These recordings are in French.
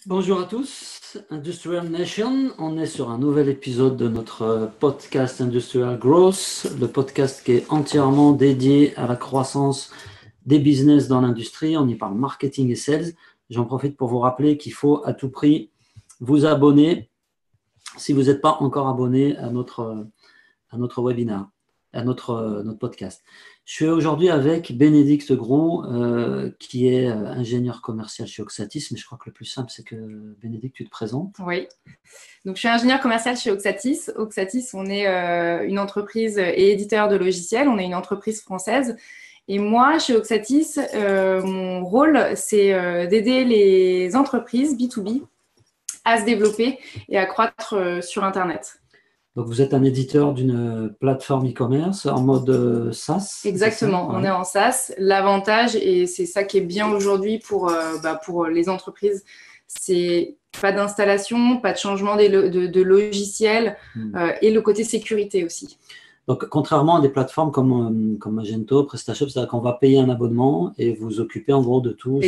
Bonjour à tous, Industrial Nation. On est sur un nouvel épisode de notre podcast Industrial Growth, le podcast qui est entièrement dédié à la croissance des business dans l'industrie. On y parle marketing et sales. J'en profite pour vous rappeler qu'il faut à tout prix vous abonner si vous n'êtes pas encore abonné à notre webinaire, à notre podcast. Je suis aujourd'hui avec Bénédicte Gros, qui est ingénieur commercial chez Oxatis, mais je crois que le plus simple, c'est que Bénédicte, tu te présentes. Oui, donc je suis ingénieur commercial chez Oxatis. Oxatis, on est une entreprise et éditeur de logiciels, on est une entreprise française. Et moi, chez Oxatis, mon rôle, c'est d'aider les entreprises B2B à se développer et à croître sur Internet. Donc, vous êtes un éditeur d'une plateforme e-commerce en mode SaaS. Exactement, on est en SaaS. L'avantage, et c'est ça qui est bien aujourd'hui pour les entreprises, c'est pas d'installation, pas de changement de logiciel et le côté sécurité aussi. Donc, contrairement à des plateformes comme Magento, PrestaShop, c'est-à-dire qu'on va payer un abonnement et vous occuper en gros de tout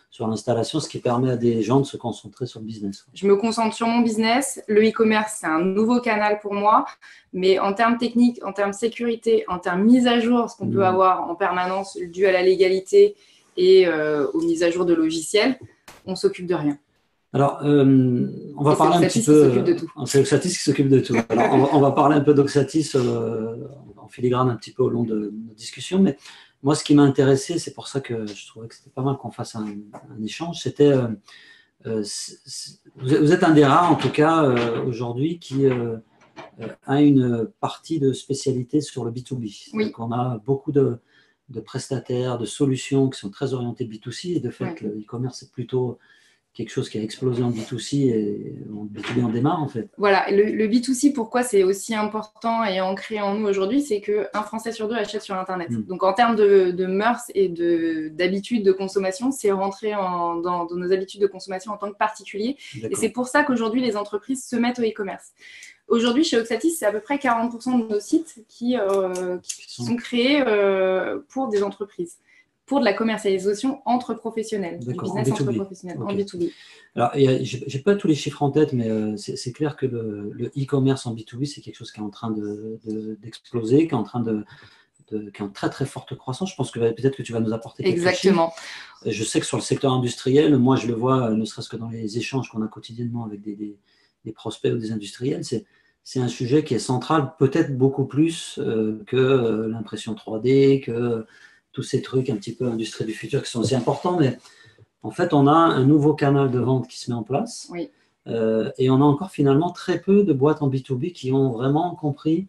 sur l'installation, ce qui permet à des gens de se concentrer sur le business. Je me concentre sur mon business. Le e-commerce, c'est un nouveau canal pour moi. Mais en termes techniques, en termes sécurité, en termes mise à jour, ce qu'on peut avoir en permanence dû à la légalité et aux mises à jour de logiciels, on ne s'occupe de rien. Alors, on va parler un petit peu. C'est Oxatis qui s'occupe de tout. Alors, on va parler un peu d'Oxatis en filigrane un petit peu au long de nos discussions. Mais moi, ce qui m'a intéressé, c'est pour ça que je trouvais que c'était pas mal qu'on fasse un échange. C'était, vous êtes un des rares, en tout cas, aujourd'hui, qui a une partie de spécialité sur le B2B. Oui. Donc, on a beaucoup de prestataires, de solutions qui sont très orientées B2C. Et de fait, le e-commerce, c'est plutôt quelque chose qui a explosé en B2C et en B2B en démarre en fait. Voilà, le B2C, pourquoi c'est aussi important et ancré en nous aujourd'hui, c'est qu'un Français sur deux achète sur Internet. Donc en termes de mœurs et d'habitudes de consommation, c'est rentré dans nos habitudes de consommation en tant que particulier. Et c'est pour ça qu'aujourd'hui, les entreprises se mettent au e-commerce. Aujourd'hui, chez Oxatis, c'est à peu près 40% de nos sites qui sont créés pour des entreprises, pour de la commercialisation entre professionnels, du business entre professionnels, en B2B. Alors, je n'ai pas tous les chiffres en tête, mais c'est clair que le e-commerce en B2B, c'est quelque chose qui est en train d'exploser, qui est en train qui est en très très forte croissance. Je pense que peut-être que tu vas nous apporter quelques Exactement. chiffres. Je sais que sur le secteur industriel, moi je le vois, ne serait-ce que dans les échanges qu'on a quotidiennement avec des prospects ou des industriels, c'est un sujet qui est central, peut-être beaucoup plus que l'impression 3D, que tous ces trucs un petit peu industrie du futur qui sont aussi importants, mais en fait, on a un nouveau canal de vente qui se met en place. Oui. Et on a encore finalement très peu de boîtes en B2B qui ont vraiment compris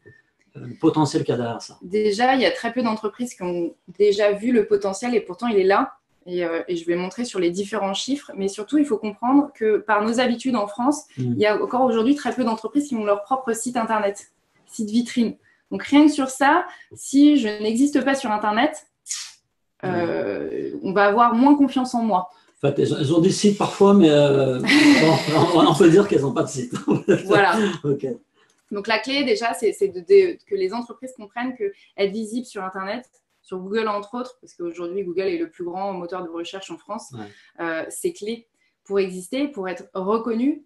le potentiel qu'il y a derrière ça. Déjà, il y a très peu d'entreprises qui ont déjà vu le potentiel et pourtant il est là. Et je vais montrer sur les différents chiffres. Mais surtout, il faut comprendre que par nos habitudes en France, il y a encore aujourd'hui très peu d'entreprises qui ont leur propre site Internet, site vitrine. Donc rien que sur ça, si je n'existe pas sur Internet, on va avoir moins confiance en moi. En fait, elles ont des sites parfois, mais on peut dire qu'elles n'ont pas de site. Voilà. Okay. Donc la clé déjà, c'est que les entreprises comprennent qu'être visible sur Internet, sur Google entre autres, parce qu'aujourd'hui Google est le plus grand moteur de recherche en France, c'est clé pour exister, pour être reconnu,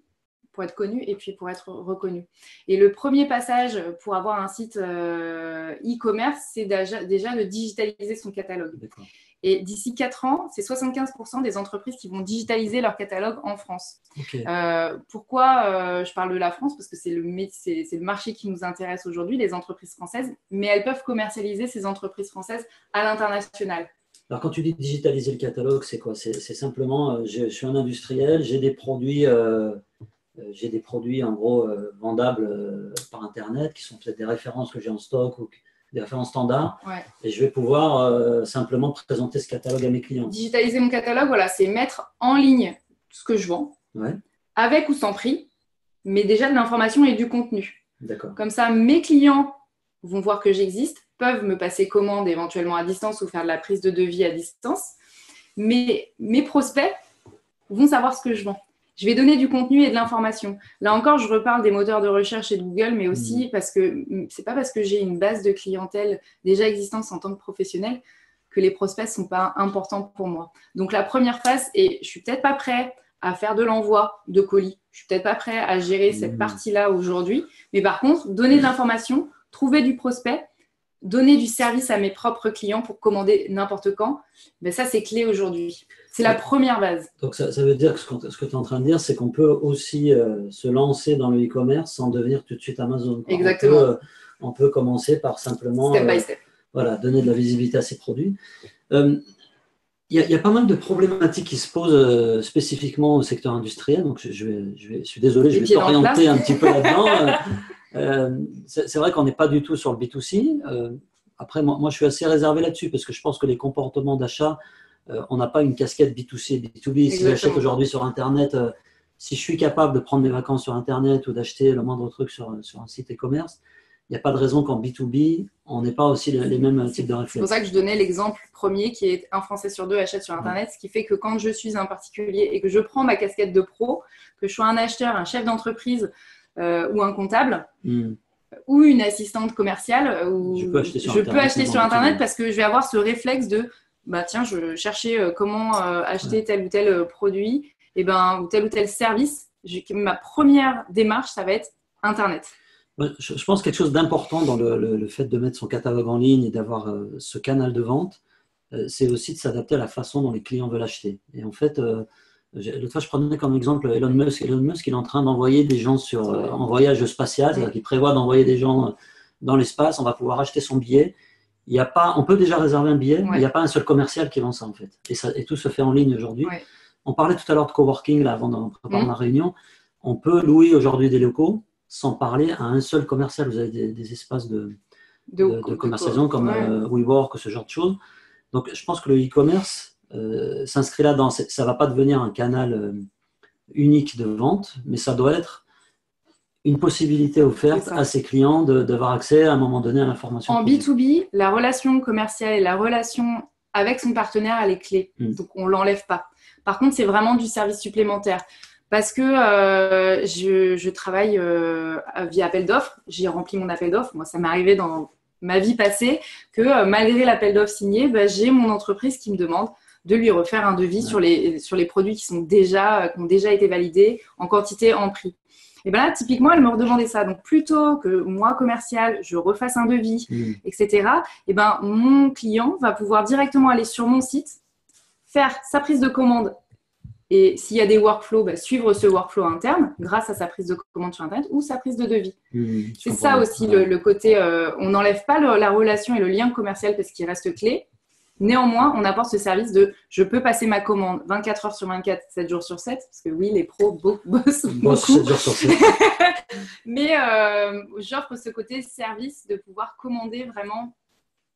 pour être connu et puis pour être reconnu. Et le premier passage pour avoir un site e-commerce, c'est déjà de digitaliser son catalogue. Et d'ici 4 ans, c'est 75% des entreprises qui vont digitaliser leur catalogue en France. Okay. Pourquoi je parle de la France? Parce que c'est le marché qui nous intéresse aujourd'hui, les entreprises françaises, mais elles peuvent commercialiser ces entreprises françaises à l'international. Alors, quand tu dis digitaliser le catalogue, c'est quoi? C'est simplement, je suis un industriel, j'ai des produits en gros vendables par Internet qui sont peut-être des références que j'ai en stock ou des références standards, et je vais pouvoir simplement présenter ce catalogue à mes clients. Digitaliser mon catalogue, voilà, c'est mettre en ligne ce que je vends, avec ou sans prix, mais déjà de l'information et du contenu. Comme ça, mes clients vont voir que j'existe, peuvent me passer commande éventuellement à distance ou faire de la prise de devis à distance, mais mes prospects vont savoir ce que je vends. Je vais donner du contenu et de l'information. Là encore, je reparle des moteurs de recherche et de Google, mais aussi parce que c'est pas parce que j'ai une base de clientèle déjà existante en tant que professionnel que les prospects ne sont pas importants pour moi. Donc, la première phase, et je suis peut-être pas prêt à faire de l'envoi de colis. Je suis peut-être pas prêt à gérer cette partie-là aujourd'hui. Mais par contre, donner de l'information, trouver du prospect, donner du service à mes propres clients pour commander n'importe quand, ben ça, c'est clé aujourd'hui. C'est la première base. Donc, ça veut dire que ce que tu es en train de dire, c'est qu'on peut aussi se lancer dans le e-commerce sans devenir tout de suite Amazon. Exactement. On peut commencer par simplement step by step. Voilà, donner de la visibilité à ses produits. Il y a pas mal de problématiques qui se posent spécifiquement au secteur industriel. Donc, je suis désolé, je vais t'orienter un petit peu là-dedans. C'est vrai qu'on n'est pas du tout sur le B2C. Après, moi, je suis assez réservé là-dessus parce que je pense que les comportements d'achat, on n'a pas une casquette B2C et B2B. Si j'achète aujourd'hui sur Internet, si je suis capable de prendre mes vacances sur Internet ou d'acheter le moindre truc sur un site e-commerce, il n'y a pas de raison qu'en B2B, on n'ait pas aussi les mêmes types de réflexes. C'est pour ça que je donnais l'exemple premier qui est un Français sur deux achète sur Internet, ce qui fait que quand je suis un particulier et que je prends ma casquette de pro, que je sois un acheteur, un chef d'entreprise ou un comptable ou une assistante commerciale, je peux acheter sur Internet parce que je vais avoir ce réflexe de tiens, je cherchais comment acheter tel ou tel produit ou tel ou tel service. Ma première démarche, ça va être Internet. Je pense quelque chose d'important dans le fait de mettre son catalogue en ligne et d'avoir ce canal de vente, c'est aussi de s'adapter à la façon dont les clients veulent acheter. Et en fait, l'autre fois, je prenais comme exemple Elon Musk. Elon Musk, il est en train d'envoyer des gens en voyage spatial, c'est-à-dire qu'il prévoit d'envoyer des gens dans l'espace. On va pouvoir acheter son billet. On peut déjà réserver un billet, mais il n'y a pas un seul commercial qui vend ça en fait. Et tout se fait en ligne aujourd'hui. Ouais. On parlait tout à l'heure de coworking là, avant de préparer la réunion. On peut louer aujourd'hui des locaux sans parler à un seul commercial. Vous avez des espaces de commercialisation comme WeWork, ce genre de choses. Donc, je pense que le e-commerce s'inscrit là-dedans. Ça ne va pas devenir un canal unique de vente, mais ça doit être une possibilité offerte à ses clients d'avoir accès à un moment donné à l'information. En B2B, la relation commerciale et la relation avec son partenaire, elle est clé. Donc, on ne l'enlève pas. Par contre, c'est vraiment du service supplémentaire. Parce que je travaille via appel d'offres. J'ai rempli mon appel d'offres. Moi, ça m'est arrivé dans ma vie passée que malgré l'appel d'offres signé, j'ai mon entreprise qui me demande de lui refaire un devis sur les produits qui ont déjà été validés en quantité, en prix. Et bien là, typiquement, elle me redemandait ça. Donc, plutôt que moi, commercial, je refasse un devis, etc., et ben, mon client va pouvoir directement aller sur mon site, faire sa prise de commande. Et s'il y a des workflows, suivre ce workflow interne grâce à sa prise de commande sur Internet ou sa prise de devis. C'est ça aussi le côté, on n'enlève pas la relation et le lien commercial parce qu'il reste clé. Néanmoins, on apporte ce service de je peux passer ma commande 24 heures sur 24, 7 jours sur 7, parce que oui, les pros bossent beaucoup. 7 jours sur 7. Mais j'offre ce côté service de pouvoir commander vraiment.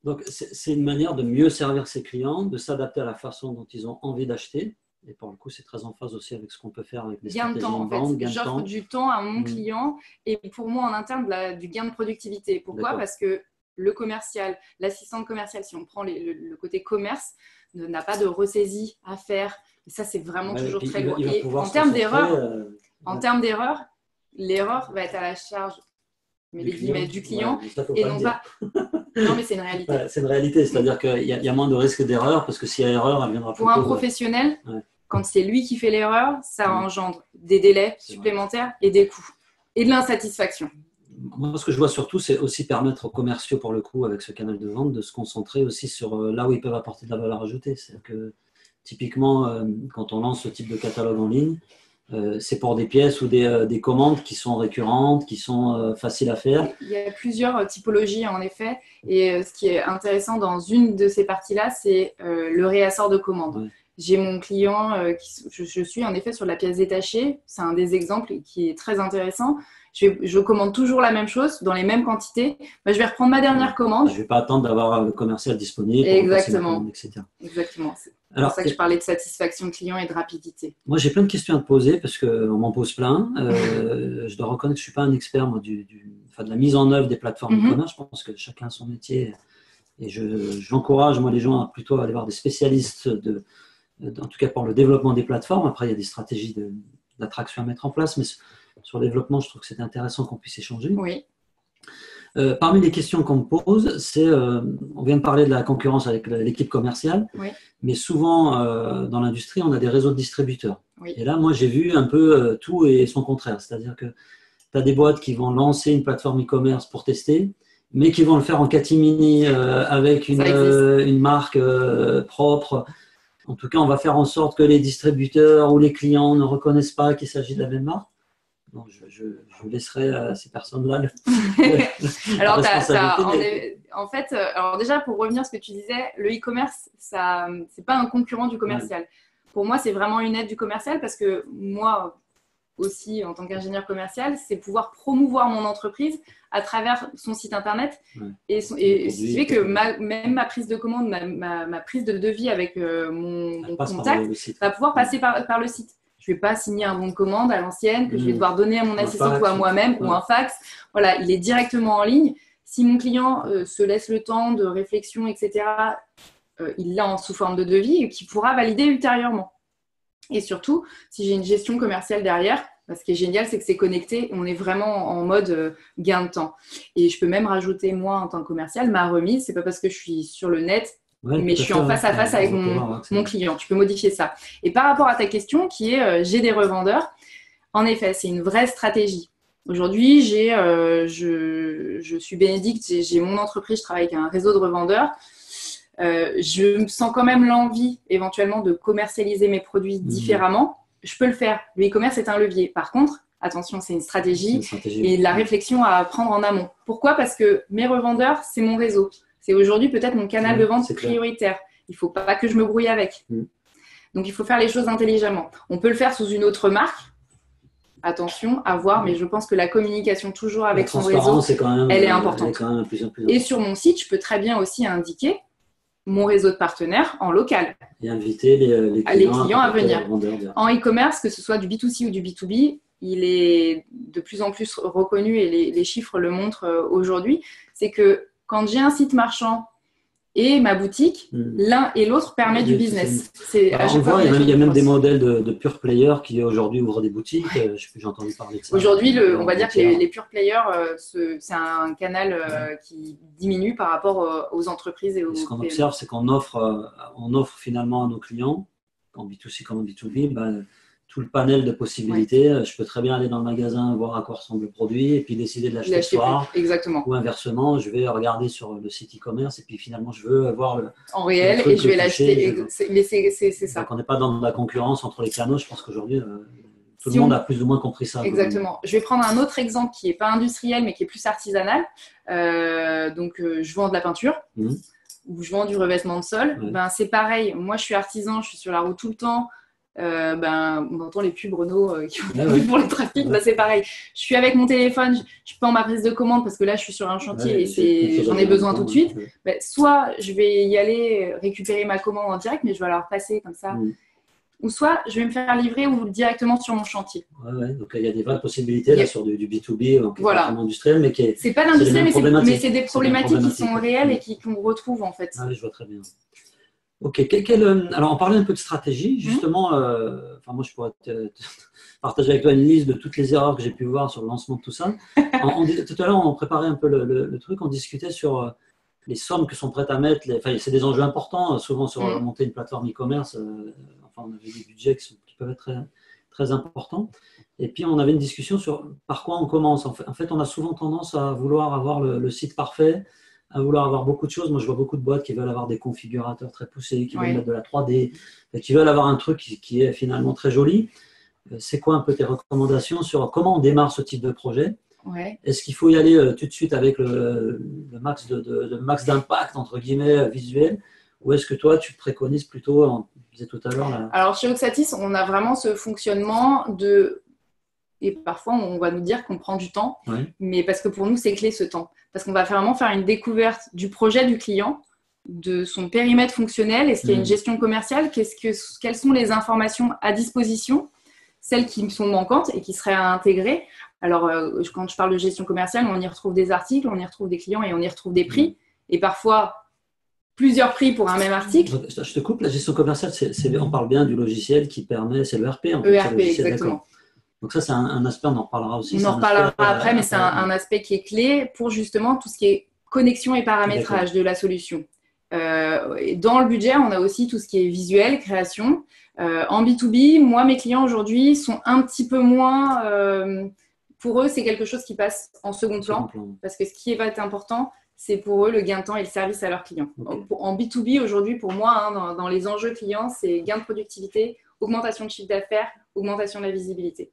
Donc, c'est une manière de mieux servir ses clients, de s'adapter à la façon dont ils ont envie d'acheter. Et pour le coup, c'est très en phase aussi avec ce qu'on peut faire avec les stratégies de vente. Gain de temps, en fait. J'offre du temps à mon client et pour moi, en interne, du gain de productivité. Pourquoi ? Parce que le commercial, l'assistante commerciale, si on prend le côté commerce, n'a pas de ressaisie à faire. Et ça, c'est vraiment toujours très lourd. Et en termes d'erreur, l'erreur va être à la charge du client et non pas… Non, mais c'est une réalité. C'est une réalité, c'est-à-dire qu'il y a moins de risque d'erreur parce que s'il y a erreur, elle viendra plus tôt. Pour un professionnel, quand c'est lui qui fait l'erreur, ça engendre des délais supplémentaires et des coûts et de l'insatisfaction. Moi, ce que je vois surtout, c'est aussi permettre aux commerciaux, pour le coup, avec ce canal de vente, de se concentrer aussi sur là où ils peuvent apporter de la valeur ajoutée. C'est-à-dire que typiquement, quand on lance ce type de catalogue en ligne, c'est pour des pièces ou des commandes qui sont récurrentes, qui sont faciles à faire. Il y a plusieurs typologies en effet. Et ce qui est intéressant dans une de ces parties-là, c'est le réassort de commandes. Ouais. J'ai mon client, je suis en effet sur la pièce détachée. C'est un des exemples qui est très intéressant. Je commande toujours la même chose dans les mêmes quantités. Je vais reprendre ma dernière commande. Je ne vais pas attendre d'avoir le commercial disponible. Exactement. Commande, etc. Exactement. C'est pour ça que je parlais de satisfaction client et de rapidité. Moi, j'ai plein de questions à te poser parce qu'on m'en pose plein. Je dois reconnaître que je ne suis pas un expert moi, de la mise en œuvre des plateformes e-commerce. Je pense que chacun a son métier. Et j'encourage moi, les gens à plutôt aller voir des spécialistes, en tout cas pour le développement des plateformes. Après, il y a des stratégies d'attraction à mettre en place. Mais sur le développement, je trouve que c'est intéressant qu'on puisse échanger. Oui. Parmi les questions qu'on me pose, on vient de parler de la concurrence avec l'équipe commerciale, oui. mais souvent dans l'industrie, on a des réseaux de distributeurs. Oui. Et là, moi, j'ai vu un peu tout et son contraire. C'est-à-dire que tu as des boîtes qui vont lancer une plateforme e-commerce pour tester, mais qui vont le faire en catimini avec une marque propre. En tout cas, on va faire en sorte que les distributeurs ou les clients ne reconnaissent pas qu'il s'agit de la même marque. Bon, je laisserai à ces personnes-là alors, en fait, alors déjà, pour revenir à ce que tu disais, le e-commerce, c'est pas un concurrent du commercial. Ouais. Pour moi, c'est vraiment une aide du commercial parce que moi aussi, en tant qu'ingénieur commercial, c'est pouvoir promouvoir mon entreprise à travers son site internet. Ouais. Et ce qui fait que même ma prise de commande, ma prise de devis avec mon contact va pouvoir passer par le site. Je ne vais pas signer un bon de commande à l'ancienne que je vais devoir donner à mon assistant ou à moi-même ou un fax. Voilà, il est directement en ligne. Si mon client se laisse le temps de réflexion, etc., il l'a sous forme de devis et qu'il pourra valider ultérieurement. Et surtout, si j'ai une gestion commerciale derrière, ce qui est génial, c'est que c'est connecté. On est vraiment en mode gain de temps. Et je peux même rajouter, moi, en tant que commercial, ma remise. Ce n'est pas parce que je suis sur le net, mais je suis en face à face avec mon client. Tu peux modifier ça. Et par rapport à ta question qui est j'ai des revendeurs, en effet, c'est une vraie stratégie. Aujourd'hui, je suis Bénédicte, j'ai mon entreprise, je travaille avec un réseau de revendeurs. Je me sens quand même l'envie éventuellement de commercialiser mes produits différemment. Je peux le faire. Le e-commerce est un levier. Par contre, attention, c'est une stratégie et de la réflexion à prendre en amont. Pourquoi ? Parce que mes revendeurs, c'est mon réseau. C'est aujourd'hui peut-être mon canal de vente prioritaire. Il ne faut pas que je me brouille avec. Donc, il faut faire les choses intelligemment. On peut le faire sous une autre marque. Attention, à voir, mais je pense que la communication toujours avec son réseau, elle est importante. Plus. Et sur mon site, je peux très bien aussi indiquer mon réseau de partenaires en local. Et inviter les clients à venir. En e-commerce, que ce soit du B2C ou du B2B, il est de plus en plus reconnu et les chiffres le montrent aujourd'hui. C'est que quand j'ai un site marchand et ma boutique, l'un et l'autre permet du business. On voit, il y a même des modèles de pure players qui aujourd'hui ouvrent des boutiques. J'ai entendu parler de ça. Aujourd'hui, on va dire que les pure players, c'est un canal qui diminue par rapport aux entreprises et aux Ce qu'on observe, c'est qu'on offre finalement à nos clients, en B2C comme en B2B, tout le panel de possibilités. Ouais. Je peux très bien aller dans le magasin, voir à quoi ressemble le produit et puis décider de l'acheter le soir. Exactement. Ou inversement, je vais regarder sur le site e-commerce et puis finalement, je veux avoir en réel et je vais l'acheter. Mais c'est ça. Donc, on n'est pas dans la concurrence entre les canaux. Je pense qu'aujourd'hui, tout le monde a plus ou moins compris ça. Exactement. Je vais prendre un autre exemple qui n'est pas industriel mais qui est plus artisanal. Je vends de la peinture. Ou je vends du revêtement de sol. Ouais. C'est pareil. Moi, je suis artisan, je suis sur la route tout le temps. On entend les pubs Renault qui font pour le trafic, c'est pareil. Je suis avec mon téléphone, je prends ma prise de commande parce que là je suis sur un chantier et j'en ai besoin tout de suite. Soit je vais y aller récupérer ma commande en direct, mais je vais la repasser comme ça. Ou soit je vais me faire livrer ou directement sur mon chantier. Donc il y a des vraies possibilités là, sur du B2B, donc voilà. Industriel, mais qui c'est pas d'industriel, mais c'est des problématiques qui sont réelles et qu'on retrouve en fait. Je vois très bien. Ok, alors on parlait un peu de stratégie, justement, moi je pourrais te partager avec toi une liste de toutes les erreurs que j'ai pu voir sur le lancement de tout ça. Tout à l'heure, on préparait un peu le truc, on discutait sur les sommes que sont prêtes à mettre, c'est des enjeux importants, souvent sur monter une plateforme e-commerce, on avait des budgets qui peuvent être très, très importants. Et puis on avait une discussion sur par quoi on commence. En fait, on a souvent tendance à vouloir avoir le site parfait, à vouloir avoir beaucoup de choses. Moi, je vois beaucoup de boîtes qui veulent avoir des configurateurs très poussés, qui veulent mettre de la 3D, qui veulent avoir un truc qui est finalement très joli. C'est quoi un peu tes recommandations sur comment on démarre ce type de projet ? Est-ce qu'il faut y aller tout de suite avec le max d'impact, entre guillemets, visuel ? Ou est-ce que toi, tu préconises plutôt, on disait tout à l'heure… Alors, chez Oxatis, on a vraiment ce fonctionnement de… Et parfois, on va nous dire qu'on prend du temps, mais parce que pour nous, c'est clé ce temps. Parce qu'on va vraiment faire une découverte du projet du client, de son périmètre fonctionnel. Est-ce qu'il y a une gestion commerciale ? Quelles sont les informations à disposition ? Celles qui sont manquantes et qui seraient à intégrer. Alors, quand je parle de gestion commerciale, on y retrouve des articles, on y retrouve des clients et on y retrouve des prix. Et parfois, plusieurs prix pour un même article. Je te coupe, la gestion commerciale, on parle bien du logiciel qui permet, c'est l'ERP. ERP, exactement. Donc ça, c'est un aspect, on en reparlera aussi. On en reparlera après, mais c'est un aspect qui est clé pour justement tout ce qui est connexion et paramétrage de la solution. Dans le budget, on a aussi tout ce qui est visuel, création. En B2B, moi, mes clients aujourd'hui sont un petit peu moins… pour eux, c'est quelque chose qui passe en second plan. Parce que ce qui va être important, c'est pour eux le gain de temps et le service à leurs clients. Okay. En B2B, aujourd'hui, pour moi, dans les enjeux clients, c'est gain de productivité, augmentation de chiffre d'affaires, augmentation de la visibilité.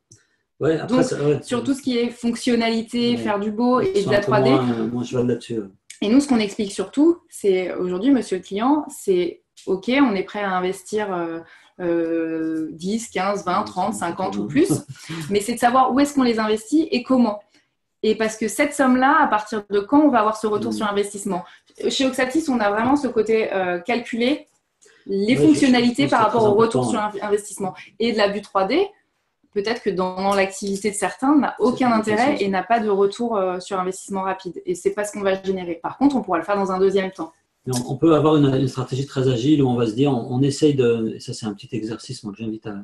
Ouais, après, donc, sur tout ce qui est fonctionnalité, faire du beau et de la 3D. Moi, je vais là-dessus. Et nous, ce qu'on explique surtout, c'est aujourd'hui, monsieur le client, c'est OK, on est prêt à investir 10, 15, 20, 30, 50 ou plus, mais c'est de savoir où est-ce qu'on les investit et comment. Et parce que cette somme-là, à partir de quand on va avoir ce retour sur investissement? Chez Oxatis, on a vraiment ce côté calculer les fonctionnalités par rapport au retour sur investissement. Et de la vue 3D, peut-être que dans l'activité de certains, n'a aucun intérêt et n'a pas de retour sur investissement rapide. Et ce n'est pas ce qu'on va générer. Par contre, on pourra le faire dans un deuxième temps. On peut avoir une stratégie très agile où on va se dire, on essaye de… Et ça, c'est un petit exercice moi, que j'invite à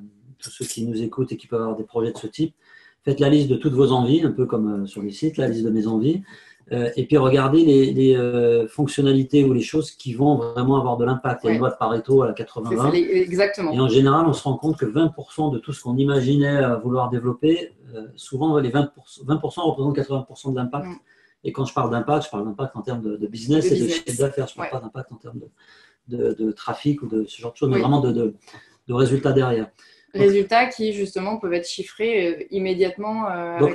tous ceux qui nous écoutent et qui peuvent avoir des projets de ce type. Faites la liste de toutes vos envies, un peu comme sur les sites, la liste de mes envies. Et puis regardez les fonctionnalités ou les choses qui vont vraiment avoir de l'impact. Il y a une loi de Pareto à la 80-20. Exactement. Et en général, on se rend compte que 20% de tout ce qu'on imaginait vouloir développer, souvent les 20% représentent 80% de l'impact. Et quand je parle d'impact en termes de business et de chiffre d'affaires. Je ne parle pas d'impact en termes de trafic ou de ce genre de choses, mais vraiment de résultats derrière. Résultats qui, justement, peuvent être chiffrés immédiatement. Donc,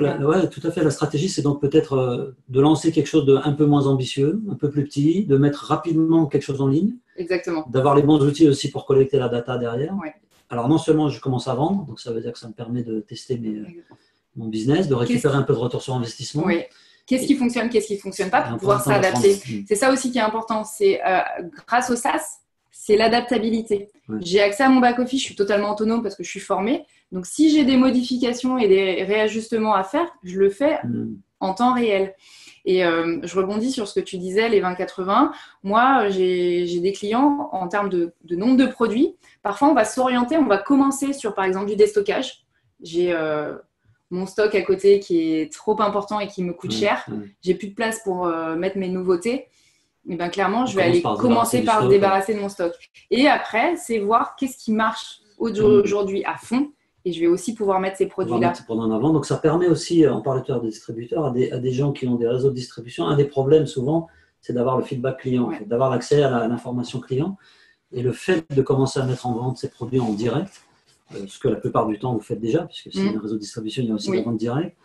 tout à fait. La stratégie, c'est donc peut-être de lancer quelque chose d'un peu moins ambitieux, un peu plus petit, de mettre rapidement quelque chose en ligne. Exactement. D'avoir les bons outils aussi pour collecter la data derrière. Ouais. Alors, non seulement je commence à vendre, donc ça veut dire que ça me permet de tester mon business, de récupérer un peu de retour sur investissement. Oui. Qu'est-ce qui fonctionne, qu'est-ce qui ne fonctionne pas pour pouvoir s'adapter. C'est ça aussi qui est important. C'est grâce au SaaS, c'est l'adaptabilité. Ouais. J'ai accès à mon back-office, je suis totalement autonome parce que je suis formée. Donc, si j'ai des modifications et des réajustements à faire, je le fais en temps réel. Et je rebondis sur ce que tu disais, les 20-80. Moi, j'ai des clients en termes de nombre de produits. Parfois, on va s'orienter, on va commencer sur, par exemple, du déstockage. J'ai mon stock à côté qui est trop important et qui me coûte cher. J'ai plus de place pour mettre mes nouveautés. Et bien, clairement, je vais aller commencer par débarrasser de mon stock. Et après, c'est voir qu'est-ce qui marche aujourd'hui à fond. Et je vais aussi pouvoir mettre ces produits-là. En avant. Donc, ça permet aussi, on parlait tout à l'heure des distributeurs, à des gens qui ont des réseaux de distribution. Un des problèmes, souvent, c'est d'avoir le feedback client, d'avoir l'accès à l'information client. Et le fait de commencer à mettre en vente ces produits en direct, ce que la plupart du temps, vous faites déjà, puisque c'est un réseau de distribution, il y a aussi la vente directe.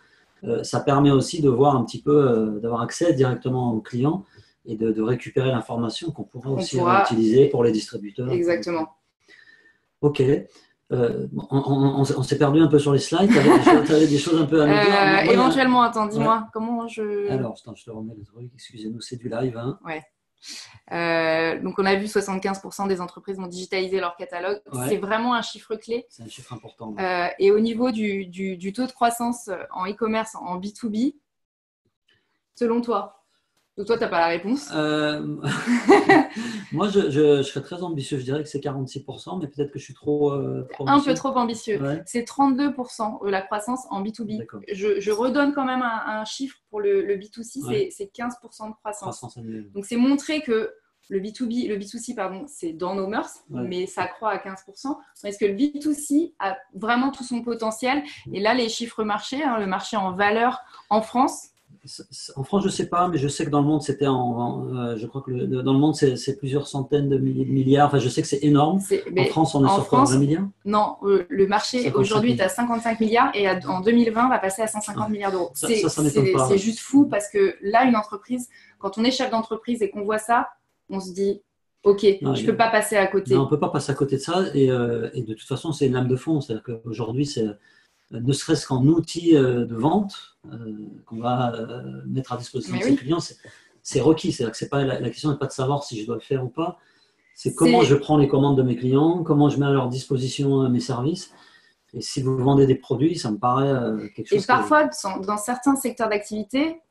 Ça permet aussi de voir un petit peu, d'avoir accès directement aux clients et de récupérer l'information qu'on pourra aussi utiliser pour les distributeurs. Exactement. OK. On s'est perdu un peu sur les slides. Tu avais des choses un peu à nous dire. Éventuellement, attends, dis-moi. Comment je… Alors, attends, je te remets le truc. Excusez-nous, c'est du live. Hein. Ouais. Donc, on a vu 75% des entreprises ont digitalisé leur catalogue. Ouais. C'est vraiment un chiffre clé. C'est un chiffre important. Et au niveau du taux de croissance en e-commerce, en B2B, selon toi? Donc, toi, tu n'as pas la réponse. Moi, je serais très ambitieux. Je dirais que c'est 46%, mais peut-être que je suis trop ambitieux. Un peu trop ambitieux. Ouais. C'est 32% la croissance en B2B. Je redonne quand même un chiffre pour le B2C, c'est 15% de croissance. Donc, c'est montrer que le B2C, c'est dans nos mœurs, mais ça croît à 15%. Est-ce que le B2C a vraiment tout son potentiel? Et là, les chiffres marchés, le marché en valeur en France. En France, je ne sais pas, mais je sais que dans le monde, c'était je crois que dans le monde, c'est plusieurs centaines de milliards. Enfin, je sais que c'est énorme. En France, on est sur quoi, 20 milliards? Non, le marché aujourd'hui est à 55 milliards et en 2020, va passer à 150 milliards d'euros. C'est juste fou parce que là, une entreprise, quand on est chef d'entreprise et qu'on voit ça, on se dit OK, je ne peux pas passer à côté. Non, on ne peut pas passer à côté de ça. Et de toute façon, c'est une lame de fond. C'est-à-dire qu'aujourd'hui, c'est ne serait-ce qu'en outil de vente qu'on va mettre à disposition de ses clients, c'est requis. C'est-à-dire que c'est pas, la question n'est pas de savoir si je dois le faire ou pas. C'est comment je prends les commandes de mes clients, comment je mets à leur disposition mes services. Et si vous vendez des produits, ça me paraît quelque chose… Et parfois, dans certains secteurs d'activité,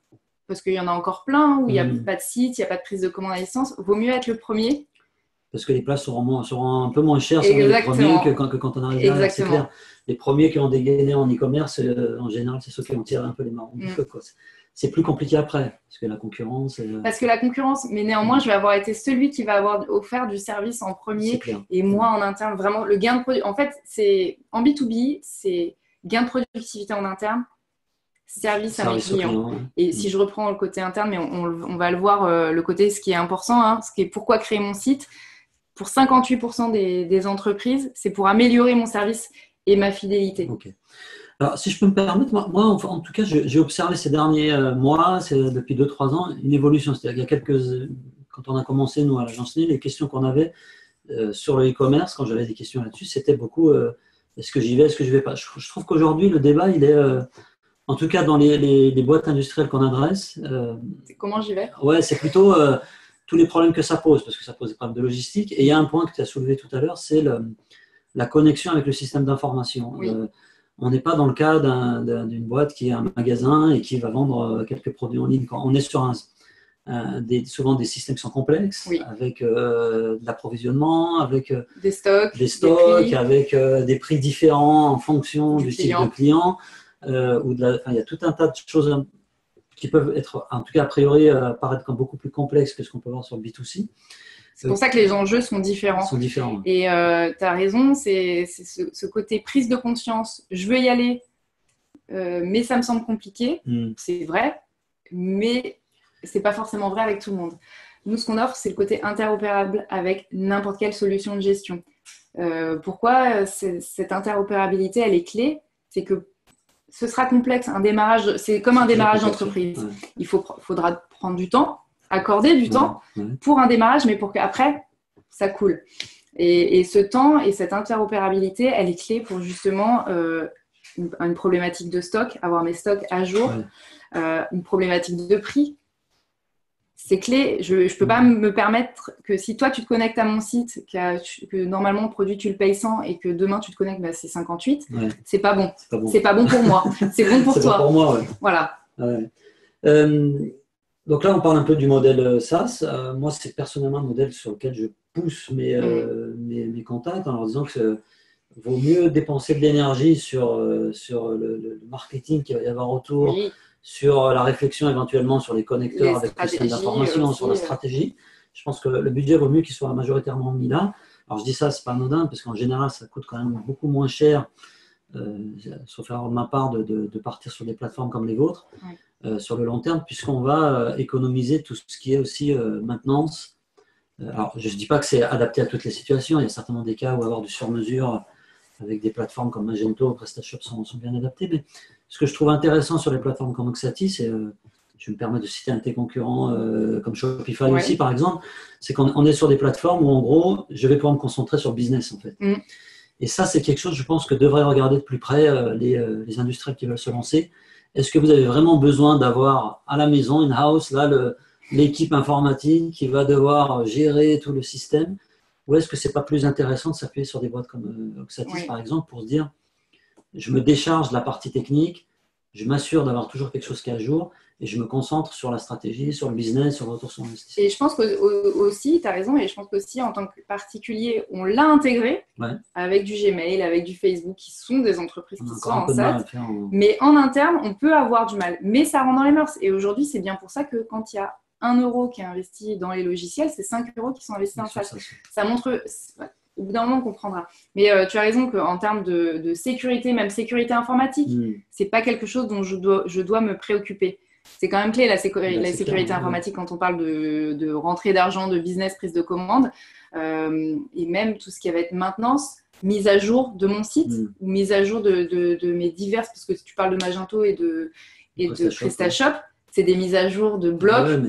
parce qu'il y en a encore plein où il n'y a pas de site, il n'y a pas de prise de commande à distance, vaut mieux être le premier parce que les places seront un peu moins chères sur les premiers que quand on arrive là. C'est clair. Les premiers qui ont dégainé en e-commerce, en général, c'est ceux qui ont tiré un peu les marrons du feu, quoi. C'est plus compliqué après, parce que la concurrence… Parce que la concurrence, mais néanmoins, je vais avoir été celui qui va avoir offert du service en premier, et moi en interne, vraiment, le gain de produit. En fait, en B2B, c'est gain de productivité en interne, service à mes clients. Et si je reprends le côté interne, mais on va le voir, le côté, ce qui est important, hein, ce qui est pourquoi créer mon site, pour 58% des entreprises, c'est pour améliorer mon service et ma fidélité. Okay. Alors, si je peux me permettre, moi en tout cas, j'ai observé ces derniers mois, depuis 2-3 ans, une évolution. C'est-à-dire qu'il y a quand on a commencé, nous, à l'agence Nil, les questions qu'on avait sur le e-commerce, quand j'avais des questions là-dessus, c'était beaucoup est-ce que j'y vais, est-ce que je ne vais pas. Je trouve qu'aujourd'hui, le débat, il est, en tout cas dans les boîtes industrielles qu'on adresse… c'est comment j'y vais ? Ouais, c'est plutôt tous les problèmes que ça pose, parce que ça pose des problèmes de logistique. Et il y a un point que tu as soulevé tout à l'heure, c'est la connexion avec le système d'information. Oui. On n'est pas dans le cas d'une boîte qui a un magasin et qui va vendre quelques produits en ligne. Quand on est sur souvent des systèmes qui sont complexes, oui, avec de l'approvisionnement, avec des stocks, avec des prix différents en fonction du type de client. Il y a tout un tas de choses qui peuvent être, en tout cas a priori, paraître comme beaucoup plus complexes que ce qu'on peut voir sur le B2C. C'est pour ça que les enjeux sont différents. Et tu as raison, c'est ce côté prise de conscience. Je veux y aller, mais ça me semble compliqué. C'est vrai, mais ce n'est pas forcément vrai avec tout le monde. Nous, ce qu'on offre, c'est le côté interopérable avec n'importe quelle solution de gestion. Pourquoi cette interopérabilité, elle est clé? C'est que ce sera complexe. Un démarrage, c'est comme un démarrage d'entreprise. Ouais. Il faudra prendre du temps, accorder du temps pour un démarrage, mais pour qu'après, ça coule. Et ce temps et cette interopérabilité, elle est clé pour justement une problématique de stock, avoir mes stocks à jour, une problématique de prix. C'est clé. Je ne peux pas me permettre que si toi, tu te connectes à mon site, que normalement, le produit, tu le payes 100 et que demain, tu te connectes, c'est 58, c'est pas bon. C'est pas bon pour moi. C'est bon pour toi. C'est bon pour moi, ouais. Voilà. Ouais. Donc là, on parle un peu du modèle SaaS. Moi, c'est personnellement un modèle sur lequel je pousse mes contacts en leur disant que vaut mieux dépenser de l'énergie sur le marketing qu'il va y avoir autour, sur la réflexion éventuellement sur les connecteurs avec le système d'information, sur la stratégie. Je pense que le budget vaut mieux qu'il soit majoritairement mis là. Alors je dis ça, c'est pas anodin, parce qu'en général, ça coûte quand même beaucoup moins cher, sauf erreur de ma part, de partir sur des plateformes comme les vôtres, sur le long terme, puisqu'on va économiser tout ce qui est aussi maintenance. Alors je ne dis pas que c'est adapté à toutes les situations, il y a certainement des cas où avoir du sur-mesure avec des plateformes comme Magento ou PrestaShop sont bien adaptées, mais ce que je trouve intéressant sur les plateformes comme Oxati, c'est, je me permets de citer un de tes concurrents comme Shopify aussi par exemple, c'est qu'on est sur des plateformes où en gros, je vais pouvoir me concentrer sur le business en fait. Et ça, c'est quelque chose, je pense, que devraient regarder de plus près les industriels qui veulent se lancer. Est-ce que vous avez vraiment besoin d'avoir à la maison, in-house, là, l'équipe informatique qui va devoir gérer tout le système? Ou est-ce que ce n'est pas plus intéressant de s'appuyer sur des boîtes comme Oxatis, par exemple, pour se dire, je me décharge de la partie technique, je m'assure d'avoir toujours quelque chose qui est à jour et je me concentre sur la stratégie, sur le business, sur le retour sur investissement. Et je pense aussi, tu as raison, et je pense qu'aussi en tant que particulier, on l'a intégré avec du Gmail, avec du Facebook, qui sont des entreprises qui sont en SaaS. Mais en interne, on peut avoir du mal. Mais ça rentre dans les mœurs. Et aujourd'hui, c'est bien pour ça que quand il y a 1 euro qui est investi dans les logiciels, c'est 5 euros qui sont investis en SaaS. Ça montre… Au bout d'un moment, on comprendra. Mais tu as raison qu'en termes de sécurité, même sécurité informatique, c'est pas quelque chose dont je dois me préoccuper. C'est quand même clé, la sécurité informatique, quand on parle de rentrée d'argent, de business, prise de commande, et même tout ce qui va être maintenance, mise à jour de mon site, ou mise à jour de mes diverses, parce que tu parles de Magento et de PrestaShop, c'est des mises à jour de blocs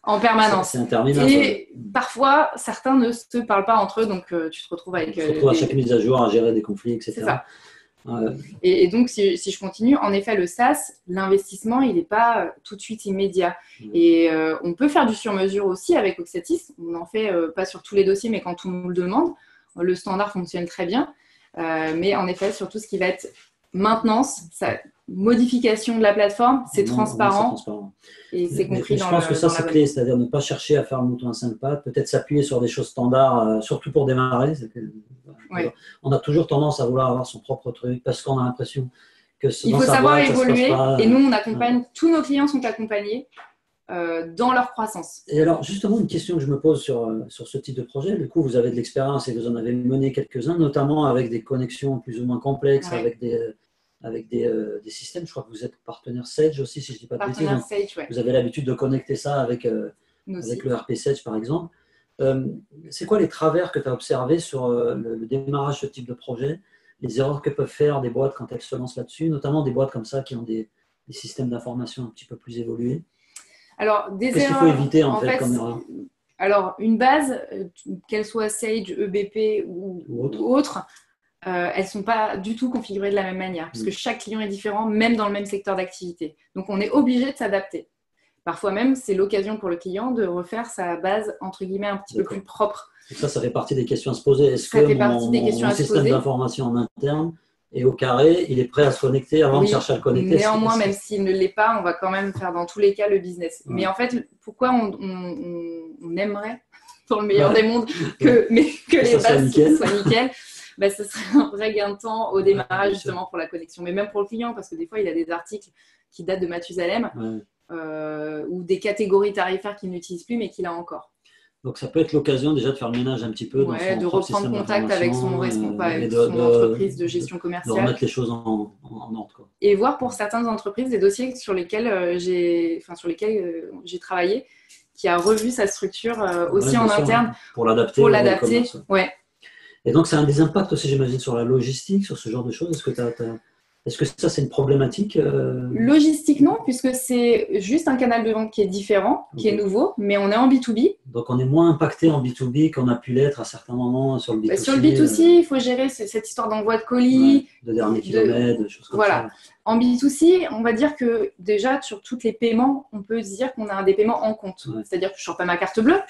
en permanence. C'est interminable. Et parfois, certains ne se parlent pas entre eux, donc tu te retrouves avec… Tu te retrouves à chaque mise à jour à gérer des conflits, etc. C'est ça. Et donc, si je continue, en effet, le SaaS, l'investissement, il n'est pas tout de suite immédiat. Et on peut faire du sur-mesure aussi avec Oxatis. On n'en fait pas sur tous les dossiers, mais quand on nous le demande, le standard fonctionne très bien. Mais en effet, sur tout ce qui va être maintenance, modification de la plateforme, c'est transparent. Et c'est compris je pense que ça, c'est clé, c'est-à-dire ne pas chercher à faire le mouton à 5 pattes, peut-être s'appuyer sur des choses standards, surtout pour démarrer. On a toujours tendance à vouloir avoir son propre truc parce qu'on a l'impression que il faut savoir évoluer. Et nous, on accompagne, tous nos clients sont accompagnés dans leur croissance. Et alors, justement, une question que je me pose sur ce type de projet. Du coup, vous avez de l'expérience et vous en avez mené quelques-uns, notamment avec des connexions plus ou moins complexes, avec des systèmes. Je crois que vous êtes partenaire Sage aussi, si je ne dis pas de bêtises. Sage, vous avez l'habitude de connecter ça avec le RP Sage, par exemple. C'est quoi les travers que tu as observés sur le démarrage de ce type de projet, les erreurs que peuvent faire des boîtes quand elles se lancent là-dessus, notamment des boîtes comme ça qui ont des systèmes d'information un petit peu plus évolués? Alors, qu'est-ce qu'il faut éviter en fait comme erreur? Alors, une base, qu'elle soit Sage, EBP ou autre, elles ne sont pas du tout configurées de la même manière, parce que chaque client est différent, même dans le même secteur d'activité. Donc, on est obligé de s'adapter. Parfois même, c'est l'occasion pour le client de refaire sa base, entre guillemets, un petit peu plus propre. Donc ça fait partie des questions à se poser. Est-ce que mon système d'information en interne est au carré, il est prêt à se connecter avant de chercher à le connecter? Néanmoins, même s'il ne l'est pas, on va quand même faire dans tous les cas le business. Mais en fait, pourquoi on aimerait, dans le meilleur des mondes, que les bases soient nickel, ce serait un vrai gain de temps au démarrage justement pour la connexion. Mais même pour le client, parce que des fois, il a des articles qui datent de Mathusalem ou des catégories tarifaires qu'il n'utilise plus, mais qu'il a encore. Donc, ça peut être l'occasion déjà de faire le ménage un petit peu. De reprendre contact avec son responsable, son entreprise de gestion commerciale. De remettre les choses en ordre, quoi. Et voir pour certaines entreprises des dossiers sur lesquels j'ai travaillé, qui a revu sa structure aussi en interne. Pour l'adapter. Et donc, ça a des impacts aussi, j'imagine, sur la logistique, sur ce genre de choses. Est-ce que ça, c'est une problématique Logistique, non, puisque c'est juste un canal de vente qui est différent, qui est nouveau, mais on est en B2B. Donc, on est moins impacté en B2B qu'on a pu l'être à certains moments sur le B2C. Sur le B2C, il faut gérer cette histoire d'envoi de colis. De dernier kilomètre, des choses comme ça. En B2C, on va dire que déjà, sur tous les paiements, on peut se dire qu'on a des paiements en compte. C'est-à-dire que je ne sors pas ma carte bleue.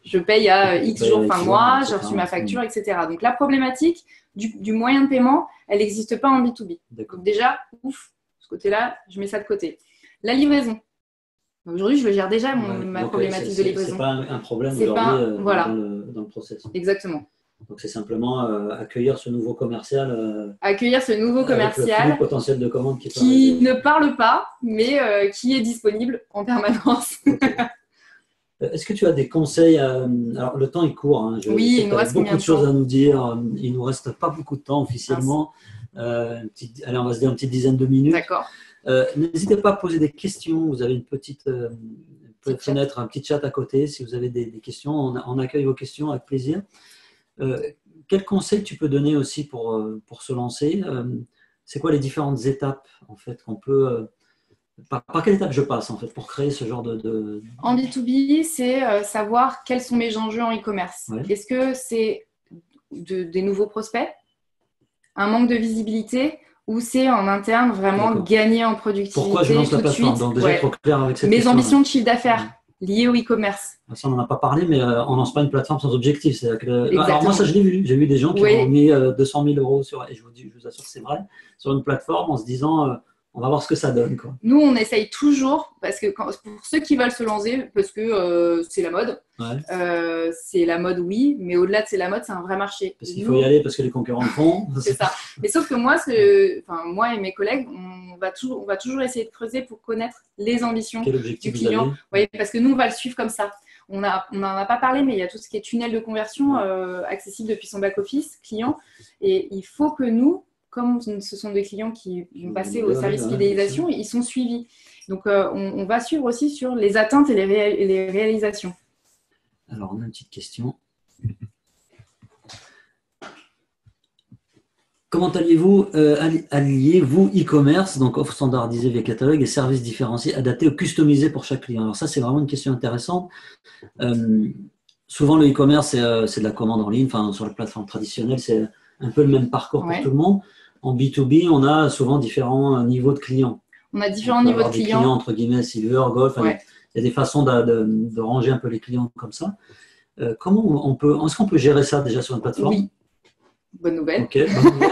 Je paye à X jours fin de mois, j'ai reçu ma facture, etc. Donc, la problématique du moyen de paiement, elle n'existe pas en B2B. Donc, déjà, ce côté-là, je mets ça de côté. La livraison. Aujourd'hui, je le gère déjà, ma problématique de livraison. Ce n'est pas un problème aujourd'hui dans le process. Exactement. Donc, c'est simplement accueillir ce nouveau commercial. Accueillir ce nouveau commercial. Avec le flux potentiel de commandes qui ne parle pas, mais qui est disponible en permanence. Est-ce que tu as des conseils Alors, le temps est court. Oui, il nous reste beaucoup de choses à nous dire. Il ne nous reste pas beaucoup de temps officiellement. Allez, on va se dire une petite dizaine de minutes. D'accord. N'hésitez pas à poser des questions. Vous avez une petite fenêtre, un petit chat à côté. Si vous avez des questions, on accueille vos questions avec plaisir. Quel conseil tu peux donner aussi pour se lancer? C'est quoi les différentes étapes en fait qu'on peut par quelle étape je passe en fait pour créer ce genre de... En B2B, c'est savoir quels sont mes enjeux en e-commerce. Est-ce que c'est des nouveaux prospects, un manque de visibilité, ou c'est en interne vraiment gagner en productivité? Pourquoi je lance la plateforme? Donc déjà trop clair avec cette question. Mes ambitions de chiffre d'affaires liées au e-commerce. Ça, on n'en a pas parlé, mais on lance pas une plateforme sans objectif. Alors moi, ça, je l'ai vu. J'ai vu des gens qui ont mis 200 000 € sur, et je vous assure que c'est vrai, sur une plateforme en se disant on va voir ce que ça donne, quoi. Nous, on essaye toujours, parce que pour ceux qui veulent se lancer, parce que c'est la mode. C'est la mode, oui, mais au-delà de c'est la mode, c'est un vrai marché. Parce qu'il faut y aller parce que les concurrents le font. C'est ça. Mais sauf que moi, moi et mes collègues, on va toujours essayer de creuser pour connaître les ambitions du client. Parce que nous, on va le suivre comme ça. On n'en a pas parlé, mais il y a tout ce qui est tunnel de conversion accessible depuis son back-office client. Et il faut que nous, comme ce sont des clients qui vont passer au service fidélisation, ils sont suivis. Donc, on va suivre aussi sur les atteintes et les réalisations. Alors, on a une petite question. Comment alliez-vous e-commerce, donc offre standardisée via catalogue et services différenciés adaptés ou customisés pour chaque client? Alors ça, c'est vraiment une question intéressante. Souvent, le e-commerce, c'est de la commande en ligne. Enfin, sur les plateformes traditionnelles, c'est un peu le même parcours pour tout le monde. En B2B, on a souvent différents niveaux de clients. On a différents niveaux de clients. Clients, entre guillemets, silver, gold. Il y a des façons de ranger un peu les clients comme ça. Est-ce qu'on peut gérer ça déjà sur une plateforme? Oui. Bonne nouvelle. Ok, bonne nouvelle.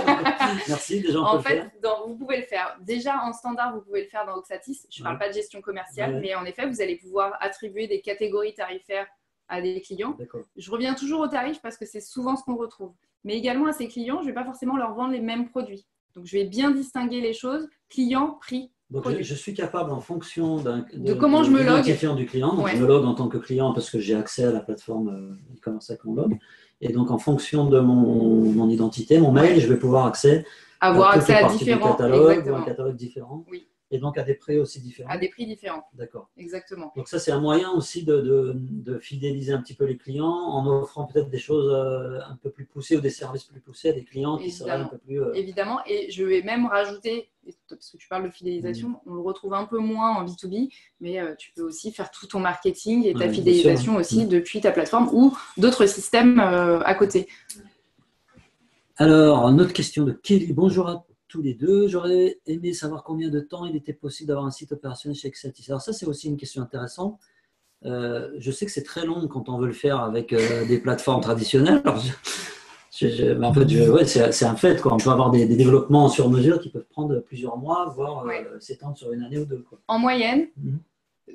Merci, déjà on En peut le fait, vous pouvez le faire. Déjà, en standard, vous pouvez le faire dans Oxatis. Je ne parle pas de gestion commerciale, mais en effet, vous allez pouvoir attribuer des catégories tarifaires à des clients. Je reviens toujours aux tarifs parce que c'est souvent ce qu'on retrouve. Mais également à ces clients, je ne vais pas forcément leur vendre les mêmes produits. Donc, je vais bien distinguer les choses. Client, prix. Donc, je suis capable, en fonction de comment je me log, du client, donc je me log en tant que client parce que j'ai accès à la plateforme e-commerce avec mon log. Et donc, en fonction de mon identité, mon mail, je vais pouvoir avoir accès à différents catalogues, ou un catalogue différent. Oui. Et donc à des prix aussi différents. À des prix différents. D'accord. Exactement. Donc ça, c'est un moyen aussi de fidéliser un petit peu les clients en offrant peut-être des choses un peu plus poussées ou des services plus poussés à des clients qui seraient un peu plus… Évidemment. Et je vais même rajouter, parce que tu parles de fidélisation, on le retrouve un peu moins en B2B, mais tu peux aussi faire tout ton marketing et ta fidélisation aussi depuis ta plateforme ou d'autres systèmes à côté. Alors, une autre question de Kelly. Bonjour à tous les deux. J'aurais aimé savoir combien de temps il était possible d'avoir un site opérationnel chez Oxatis. Alors ça, c'est aussi une question intéressante. Je sais que c'est très long quand on veut le faire avec des plateformes traditionnelles. Alors, en fait, c'est un fait, quoi. On peut avoir des développements sur mesure qui peuvent prendre plusieurs mois, voire s'étendre sur une année ou deux, quoi. En moyenne,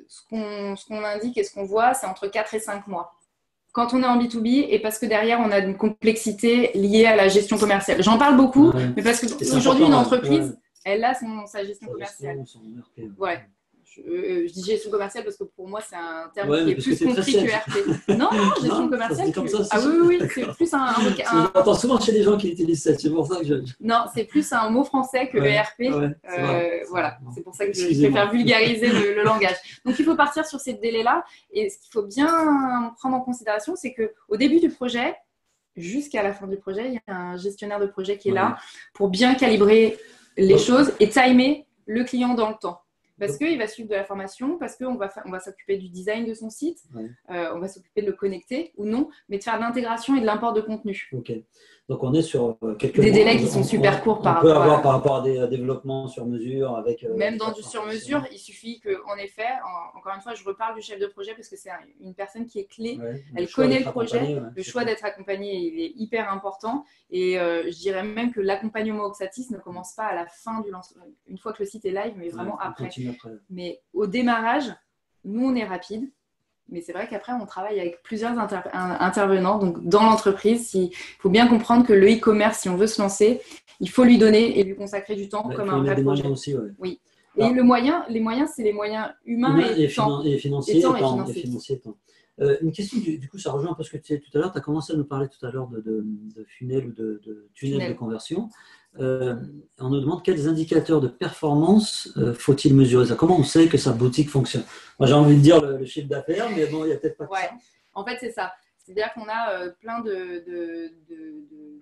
ce qu'on indique et ce qu'on voit, c'est entre 4 et 5 mois. Quand on est en B2B et parce que derrière, on a une complexité liée à la gestion commerciale. J'en parle beaucoup, mais parce qu'aujourd'hui, une entreprise, elle a sa gestion commerciale. Je dis gestion commerciale parce que pour moi, c'est un terme qui est plus compris que ERP. Non, gestion commerciale. Oui, c'est plus un… J'entends souvent chez les gens qui utilisent ça, c'est pour ça que je… Non, c'est plus un mot français que ERP. Voilà, c'est pour ça que je préfère vulgariser le langage. Donc, il faut partir sur ces délais-là. Et ce qu'il faut bien prendre en considération, c'est qu'au début du projet, jusqu'à la fin du projet, il y a un gestionnaire de projet qui est là pour bien calibrer les choses et timer le client dans le temps. Parce qu'il va suivre de la formation, parce qu'on va s'occuper du design de son site, on va s'occuper de le connecter ou non, mais de faire de l'intégration et de l'import de contenu. Ok. Donc on est sur quelques des délais qui sont super courts par rapport à des développements sur mesure avec… Même dans du sur mesure, il suffit qu'en effet, encore une fois, je reparle du chef de projet parce que c'est une personne qui est clé. Elle connaît le projet, le choix d'être accompagné, il est hyper important. Et je dirais même que l'accompagnement Oxatis ne commence pas à la fin du lancement, une fois que le site est live, mais vraiment après. Mais au démarrage, nous, on est rapide. Mais c'est vrai qu'après, on travaille avec plusieurs intervenants. Donc, dans l'entreprise, il faut bien comprendre que le e-commerce, si on veut se lancer, il faut lui donner et lui consacrer du temps comme un vrai projet. Aussi, oui. Alors, et les moyens, c'est les moyens humains et financiers. Une question, du coup, ça rejoint un peu ce que tu disais tout à l'heure. Tu as commencé à nous parler tout à l'heure de funnel ou de tunnel de conversion. On nous demande quels indicateurs de performance faut-il mesurer. Comment on sait que sa boutique fonctionne? Moi, j'ai envie de dire le chiffre d'affaires, mais bon, il n'y a peut-être pas que ça. En fait, c'est ça. C'est-à-dire qu'on a plein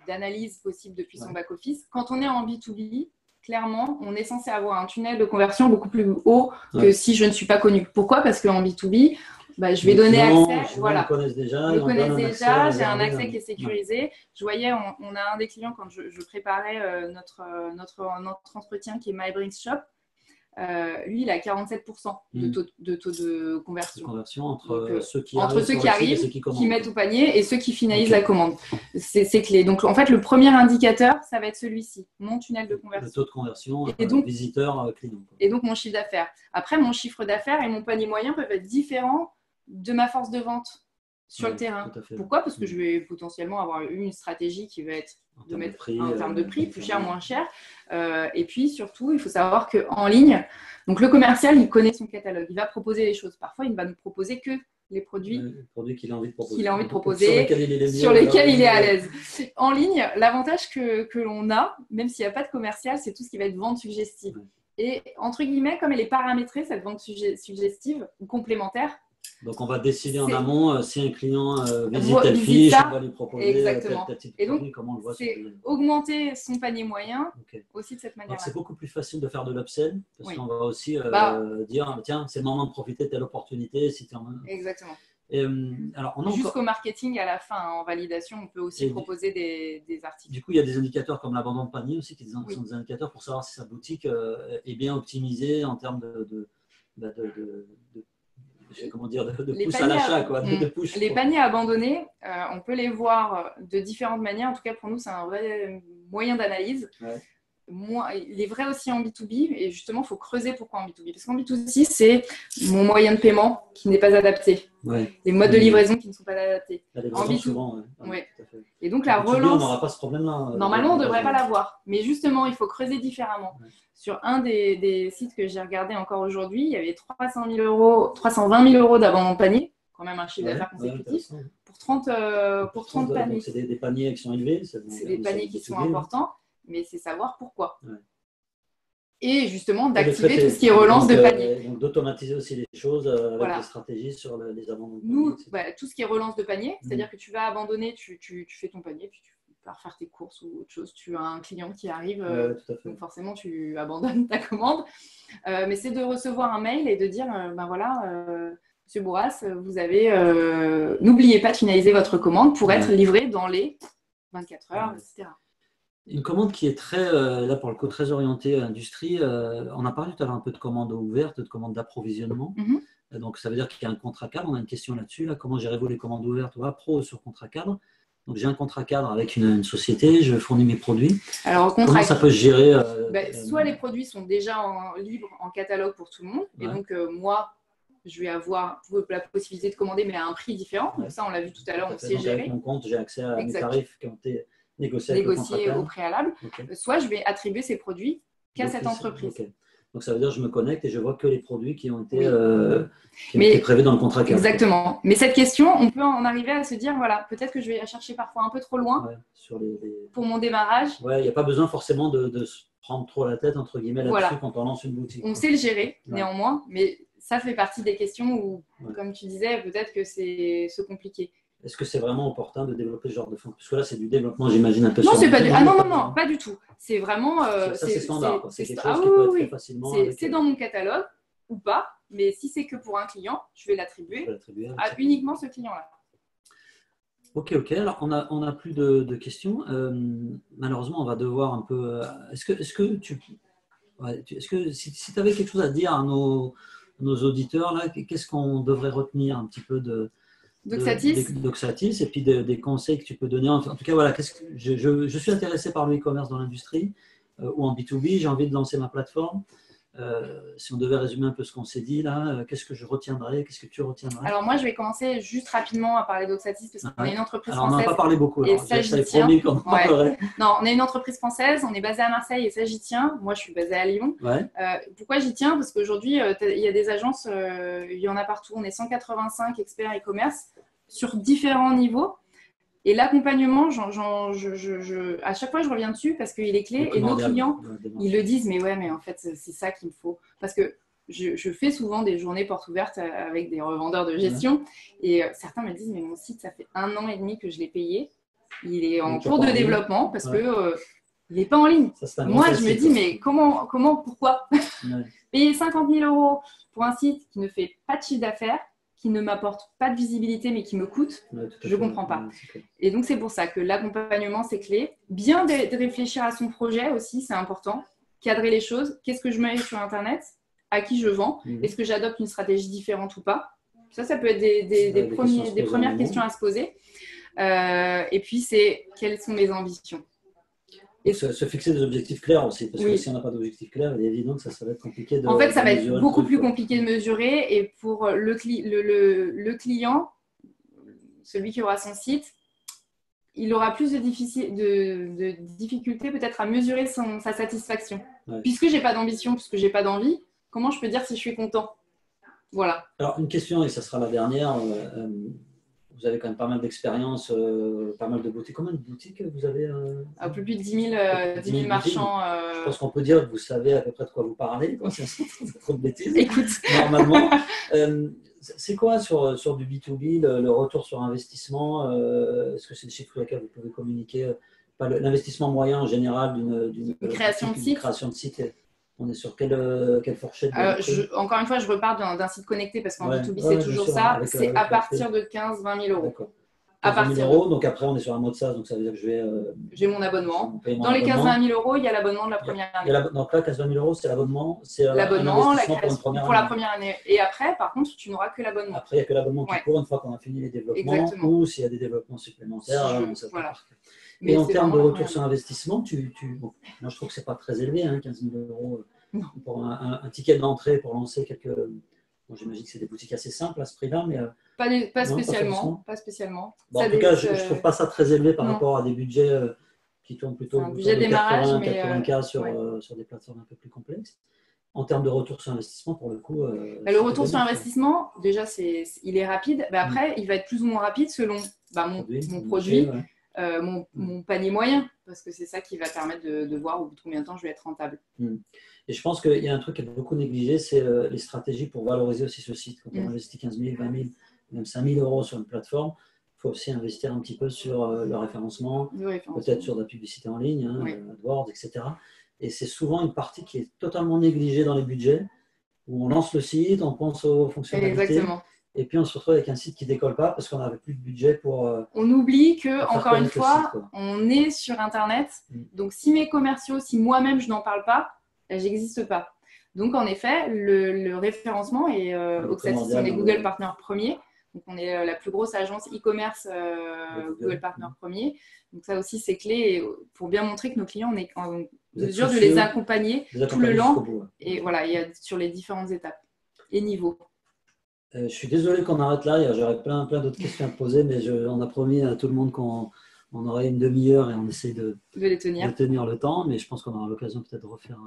d'analyses possibles depuis son back-office. Quand on est en B2B, clairement, on est censé avoir un tunnel de conversion beaucoup plus haut que si je ne suis pas connu. Pourquoi? Parce qu'en B2B, je vais donner accès. Voilà. Ils me connaissent déjà. J'ai un accès qui est sécurisé. Je voyais, on a un des clients quand je préparais notre entretien qui est MyBringsShop. Lui, il a 47% de taux de conversion. Entre ceux qui arrivent, qui mettent au panier et ceux qui finalisent la commande. C'est clé. Donc, en fait, le premier indicateur, ça va être celui-ci, mon tunnel de conversion. Le taux de conversion, visiteur-client. Et donc, mon chiffre d'affaires. Après, mon chiffre d'affaires et mon panier moyen peuvent être différents de ma force de vente sur le terrain. Pourquoi? Parce que je vais potentiellement avoir une stratégie qui va être de mettre en termes de prix, plus cher, moins cher. Et puis surtout, il faut savoir qu'en ligne, donc le commercial, il connaît son catalogue, il va proposer les choses. Parfois, il ne va nous proposer que les produits qu'il a envie de proposer, sur lesquels il est à l'aise. En ligne, l'avantage que l'on a, même s'il n'y a pas de commercial, c'est tout ce qui va être vente suggestive. Et entre guillemets, comme elle est paramétrée, cette vente suggestive ou complémentaire, donc, on va décider en amont si un client visite telle fiche, on va lui proposer tel type de produit, comment on le voit. C'est augmenter son panier moyen aussi de cette manière-là. C'est beaucoup plus facile de faire de l'upsell parce qu'on va aussi dire, tiens, c'est le moment de profiter de telle opportunité. Si Exactement. Jusqu'au marketing à la fin, en validation, on peut aussi proposer des articles. Du coup, il y a des indicateurs comme l'abandon de panier aussi, qui sont des indicateurs pour savoir si sa boutique est bien optimisée en termes de pouce à l'achat, de push. Les paniers abandonnés, on peut les voir de différentes manières. En tout cas, pour nous, c'est un vrai moyen d'analyse. Il est vrai aussi en B2B, et justement, il faut creuser pourquoi en B2B. Parce qu'en B2C, c'est mon moyen de paiement qui n'est pas adapté. Les modes de livraison qui ne sont pas adaptés. En B2B, souvent, et donc, la relance… on n'aura pas ce problème-là. Normalement, on ne devrait pas l'avoir. Mais justement, il faut creuser différemment. Sur un des sites que j'ai regardé encore aujourd'hui, il y avait 320 000 euros d'abandon de panier, quand même un chiffre d'affaires consécutif, pour 30 paniers. Donc, c'est des paniers qui sont élevés. C'est des paniers qui sont importants. Mais c'est savoir pourquoi. Et justement, d'activer tout ce qui est relance de panier. Donc, d'automatiser aussi les choses avec des stratégies sur les abandons de panier. Tout ce qui est relance de panier, c'est-à-dire que tu vas abandonner, tu fais ton panier, puis tu vas refaire tes courses ou autre chose. Tu as un client qui arrive, donc forcément, tu abandonnes ta commande. Mais c'est de recevoir un mail et de dire, Monsieur Bourras, vous avez… n'oubliez pas de finaliser votre commande pour être livré dans les 24 heures, etc. Une commande qui est très, là pour le coup, très orientée industrie. On a parlé tout à l'heure un peu de commandes ouvertes, de commandes d'approvisionnement. Donc, ça veut dire qu'il y a un contrat cadre. On a une question là-dessus. Comment gérez-vous les commandes ouvertes ou pro sur contrat cadre? Donc, j'ai un contrat cadre avec une société. Je fournis mes produits. Alors, comment ça peut se gérer soit les produits sont déjà libres en catalogue pour tout le monde. Et donc, moi, je vais avoir la possibilité de commander, mais à un prix différent. Donc, ça, on l'a vu tout à l'heure, on sait gérer. Avec mon compte, j'ai accès à mes tarifs qui ont été négocier au préalable, soit je vais attribuer ces produits qu'à cette entreprise. Donc ça veut dire que je me connecte et je vois que les produits qui ont été, prévus dans le contrat cadre. Exactement. Mais cette question, on peut en arriver à se dire, voilà, peut-être que je vais la chercher parfois un peu trop loin pour mon démarrage. Il n'y a pas besoin forcément de se prendre trop la tête, entre guillemets, là-dessus quand on lance une boutique. On sait le gérer, néanmoins, mais ça fait partie des questions où, comme tu disais, peut-être que c'est compliqué. Est-ce que c'est vraiment opportun de développer ce genre de fonds? Parce que là, c'est du développement, j'imagine, un peu. Non, c'est pas du… non, pas du tout. C'est vraiment… c'est standard. C'est quelque chose qui peut être fait facilement. C'est dans mon catalogue ou pas, mais si c'est que pour un client, je vais l'attribuer à uniquement ce client-là. Ok. Alors, on a plus de questions. Malheureusement, on va devoir un peu… Est-ce que si tu avais quelque chose à dire à nos auditeurs, là, qu'est-ce qu'on devrait retenir un petit peu Doxatis et puis des conseils que tu peux donner. En tout cas, voilà, je suis intéressé par le e-commerce dans l'industrie ou en B2B. J'ai envie de lancer ma plateforme. Si on devait résumer un peu ce qu'on s'est dit là, qu'est-ce que je retiendrais? Qu'est-ce que tu retiendrais? Alors moi, je vais commencer juste rapidement à parler d'Oxatis parce qu'on est une entreprise française. On n'en a pas parlé beaucoup. Et ça, j'y tiens. Non, on est une entreprise française. On est basé à Marseille et ça, j'y tiens. Moi, je suis basée à Lyon. Pourquoi j'y tiens? Parce qu'aujourd'hui, il y a des agences, il y en a partout. On est 185 experts e-commerce sur différents niveaux. Et l'accompagnement, à chaque fois, je reviens dessus parce qu'il est clé. Et nos clients, ils le disent, mais en fait, c'est ça qu'il me faut. Parce que je fais souvent des journées portes ouvertes avec des revendeurs de gestion. Et certains me disent, mais mon site, ça fait 1 an et demi que je l'ai payé. Il est en cours de développement parce que il n'est pas en ligne. Moi, je me dis, mais comment, pourquoi payer 50 000 euros pour un site qui ne fait pas de chiffre d'affaires, qui ne m'apporte pas de visibilité mais qui me coûte, je ne comprends pas. Et donc, c'est pour ça que l'accompagnement, c'est clé. Bien de réfléchir à son projet aussi, c'est important. Cadrer les choses. Qu'est-ce que je mets sur Internet? À qui je vends? Est-ce que j'adopte une stratégie différente ou pas? Ça peut être des premières questions à se poser. Et puis, c'est quelles sont mes ambitions? Et se fixer des objectifs clairs aussi, parce que si on n'a pas d'objectifs clairs, il est évident que ça va être compliqué de… En fait, ça va être beaucoup plus compliqué de mesurer. Et pour le client, celui qui aura son site, il aura plus de difficultés peut-être à mesurer sa satisfaction. Puisque je n'ai pas d'ambition, puisque je n'ai pas d'envie, comment je peux dire si je suis content? Voilà. Alors, une question, et ça sera la dernière. Vous avez quand même pas mal d'expérience, pas mal de boutiques. Combien de boutiques vous avez Un peu plus de 10 000 marchands. Je pense qu'on peut dire que vous savez à peu près de quoi vous parlez, c'est trop de bêtises. Écoute. Normalement. C'est quoi sur du B2B, le retour sur investissement? Est-ce que c'est des chiffres sur lesquels vous pouvez communiquer? L'investissement moyen en général d'une création de site. On est sur quelle fourchette? Encore une fois, je repars d'un site connecté parce qu'en B2B, c'est toujours ça. C'est à partir de 15-20 000 euros. D'accord. À partir 20 000 euros, donc après, on est sur un mode SaaS, donc ça veut dire que je vais… J'ai mon abonnement. Dans les 15-20 000 euros, il y a l'abonnement de la première année. Donc là, 15-20 000 euros, c'est l'abonnement. C'est l'abonnement, la création pour la première année. Et après, par contre, tu n'auras que l'abonnement. Après, il n'y a que l'abonnement qui court une fois qu'on a fini les développements. Ou s'il y a des développements supplémentaires. Voilà. Et en termes de retour sur investissement, bon, moi je trouve que ce n'est pas très élevé, 15 000 euros pour un ticket d'entrée pour lancer quelques. Bon, j'imagine que c'est des boutiques assez simples à ce prix-là, mais. Pas spécialement. Bon, en tout cas, je ne trouve pas ça très élevé par rapport à des budgets qui tournent plutôt autour de 80K sur des plateformes un peu plus complexes. En termes de retour sur investissement, pour le coup… le retour sur investissement, déjà, il est rapide. Après, il va être plus ou moins rapide selon mon produit, mon panier moyen, parce que c'est ça qui va permettre de voir au bout de combien de temps je vais être rentable. Et je pense qu'il y a un truc qui est beaucoup négligé, c'est les stratégies pour valoriser aussi ce site. Quand on investit 15 000, 20 000, même 5 000 euros sur une plateforme, il faut aussi investir un petit peu sur le référencement, peut-être sur de la publicité en ligne, AdWords, etc. Et c'est souvent une partie qui est totalement négligée dans les budgets, où on lance le site, on pense aux fonctionnalités. Exactement. Et puis on se retrouve avec un site qui ne décolle pas parce qu'on n'avait plus de budget pour… on oublie que, encore une fois, on est sur Internet. Donc si mes commerciaux, si moi-même je n'en parle pas, j'existe pas. Donc en effet, le référencement et Oxatis, on est Google Partner premier. Donc on est la plus grosse agence e-commerce Google Partner premier. Donc ça aussi c'est clé pour bien montrer que nos clients, on est en mesure de les accompagner tout le long. Et voilà, il y a sur les différentes étapes et niveaux. Je suis désolé qu'on arrête là, j'aurais plein d'autres questions à te poser, mais on a promis à tout le monde qu'on aurait une demi-heure et on essaie de tenir le temps, mais je pense qu'on aura l'occasion peut-être de refaire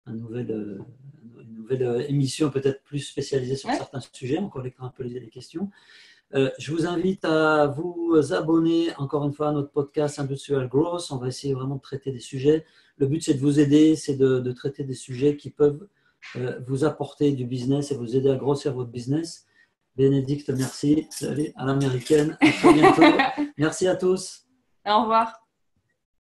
une nouvelle émission peut-être plus spécialisée sur certains sujets, on collectera un peu les questions. Je vous invite à vous abonner encore une fois à notre podcast Industrial Growth. On va essayer vraiment de traiter des sujets. Le but c'est de vous aider, c'est de traiter des sujets qui peuvent vous apporter du business et vous aider à grossir votre business. Bénédicte, merci. Allez, à l'américaine. À très bientôt. Merci à tous. Au revoir.